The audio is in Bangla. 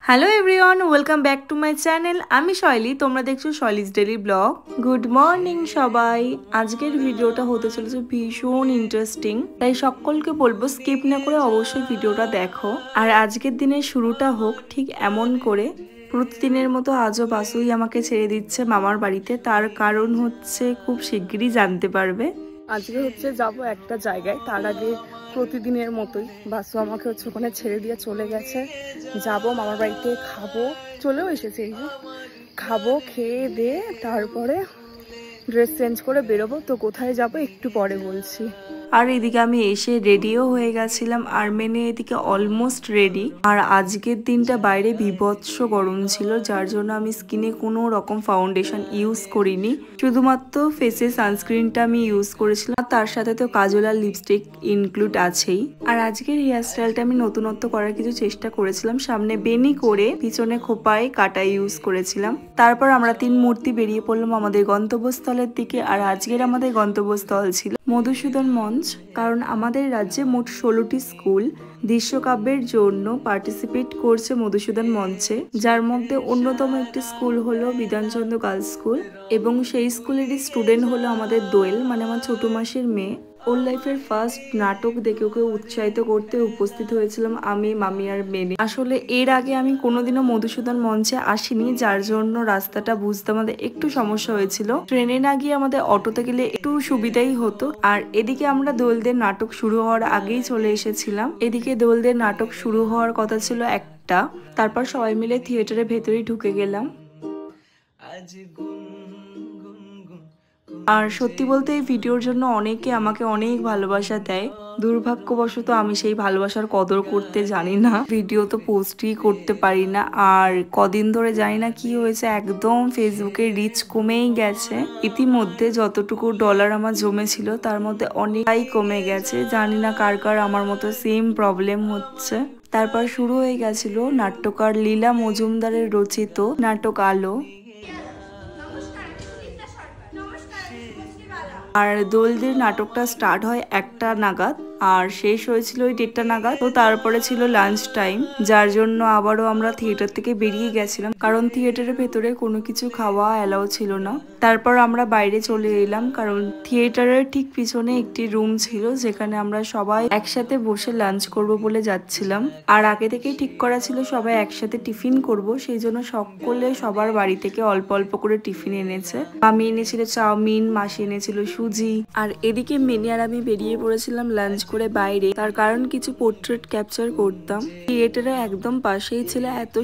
Hello everyone, welcome back to my channel. আমি শৈলী, তোমরা দেখছো শৈলীজ ডেলি ব্লগ। গুড মর্নিং সবাই। আজকের ভিডিওটা হতে চলেছে ভীষণ ইন্টারেস্টিং, তাই সকলকে বলবো স্কিপ না করে অবশ্যই ভিডিওটা দেখো। আর আজকের দিনের শুরুটা হোক ঠিক এমন করে। প্রতিদিনের মতো আজও বাসুই আমাকে ছেড়ে দিচ্ছে মামার বাড়িতে, তার কারণ হচ্ছে খুব শিগগিরই জানতে পারবে। আজকে হচ্ছে যাব একটা জায়গায়, তার আগে প্রতিদিনের মতোই বাসু আমাকে হচ্ছে ওখানে ছেড়ে দিয়ে চলে গেছে। যাব মামার বাড়িতে, খাবো, চলেও এসেছে, এই যে খাবো, খেয়ে দিয়ে তারপরে ড্রেস চেঞ্জ করে বেরোবো। তো কোথায় যাব একটু পরে বলছি। আর এদিকে আমি এসে রেডিও হয়ে গেছিলাম, আর মেনে এদিকে অলমোস্ট রেডি। আর আজকের দিনটা বাইরে বিভৎস গরম ছিল, যার জন্য আমি স্কিনে কোনো রকম ফাউন্ডেশন ইউজ করিনি, শুধুমাত্র ফেসে সানস্ক্রিনটা আমি ইউজ করেছিলাম। তার সাথে তো কাজল আর লিপস্টিক ইনক্লুড আছেই। আর আজকের হেয়ারস্টাইলটা আমি নতুনত্ব করার কিছু চেষ্টা করেছিলাম, সামনে বেনি করে পিছনে খোপায় কাটা ইউজ করেছিলাম। তারপর আমরা তিন মূর্তি বেরিয়ে পড়লাম আমাদের গন্তব্যস্থলের দিকে। আর আজকের আমাদের গন্তব্যস্থল ছিল মধুসূদন মঞ্চ, কারণ আমাদের রাজ্যে মোট 16টি স্কুল দৃশ্যকাব্যের জন্য পার্টিসিপেট করছে মধুসূদন মঞ্চে, যার মধ্যে অন্যতম একটি স্কুল হলো বিধানচন্দ্র গার্লস স্কুল, এবং সেই স্কুলেরই স্টুডেন্ট হলো আমাদের দোয়েল, মানে আমার ছোট মাসির মেয়ে। ওর লাইফের ফার্স্ট নাটক দেখে ওকে উৎসাহিত করতে উপস্থিত হয়েছিলাম আমি, মামি আর মেনে। আসলে এর আগে আমি কোনোদিনও মধুসূদন মঞ্চে আসিনি, যার জন্য রাস্তাটা বুঝতে আমাদের একটু সমস্যা হয়েছিল। ট্রেনে না গিয়ে আমাদের অটোতে গেলে একটু সুবিধাই হতো। আর এদিকে আমরা দোলদের নাটক শুরু হওয়ার আগেই চলে এসেছিলাম। এদিকে দোলদের নাটক শুরু হওয়ার কথা ছিল একটা, তারপর সবাই মিলে থিয়েটারের ভেতরেই ঢুকে গেলাম। আর সত্যি বলতে এই ভিডিওর জন্য অনেকে আমাকে অনেক ভালোবাসা দেয়। দুর্ভাগ্যবশত আমি সেই ভালোবাসার কদর করতে জানি না, ভিডিও তো পোস্টই করতে পারি না। আর কদিন ধরে জানি না কি হয়েছে, একদম ফেসবুকে রিচ কমেই গেছে। ইতিমধ্যে যতটুকু ডলার আমার জমেছিল তার মধ্যে অনেকটাই কমে গেছে। জানি না কার কার আমার মতো সেম প্রবলেম হচ্ছে। তারপর শুরু হয়ে গেছিল নাট্যকার লীলা মজুমদারের রচিত নাটক আলো। আর দোলদের নাটকটা স্টার্ট হয় 1টা নাগাদ আর শেষ হয়েছিল ওই 1:30টা নাগাদ। তো তারপরে ছিল লাঞ্চ টাইম, যার জন্য আবারও আমরা থিয়েটার থেকে বেরিয়ে গেছিলাম, কারণ থিয়েটারের ভেতরে কোনো কিছু খাওয়া অ্যালাউ ছিল না। তারপর আমরা বাইরে চলে এলাম, কারণ থিয়েটারের ঠিক পিছনে একটি রুম ছিল, যেখানে আমরা সবাই একসাথে বসে লাঞ্চ করব বলে যাচ্ছিলাম। আর আগে থেকেই ঠিক করা ছিল সবাই একসাথে টিফিন করব, সেই জন্য সকলে সবার বাড়ি থেকে অল্প অল্প করে টিফিন এনেছে। মামি এনেছিল চাউমিন, মাসি এনেছিল সুজি। আর এদিকে মেনে আর আমি বেরিয়ে পড়েছিলাম লাঞ্চ করে বাইরে, তার কারণ কিছু পোর্ট্রেট ক্যাপচার করতাম। থিয়েটারে একদম পাশেই ছিল এত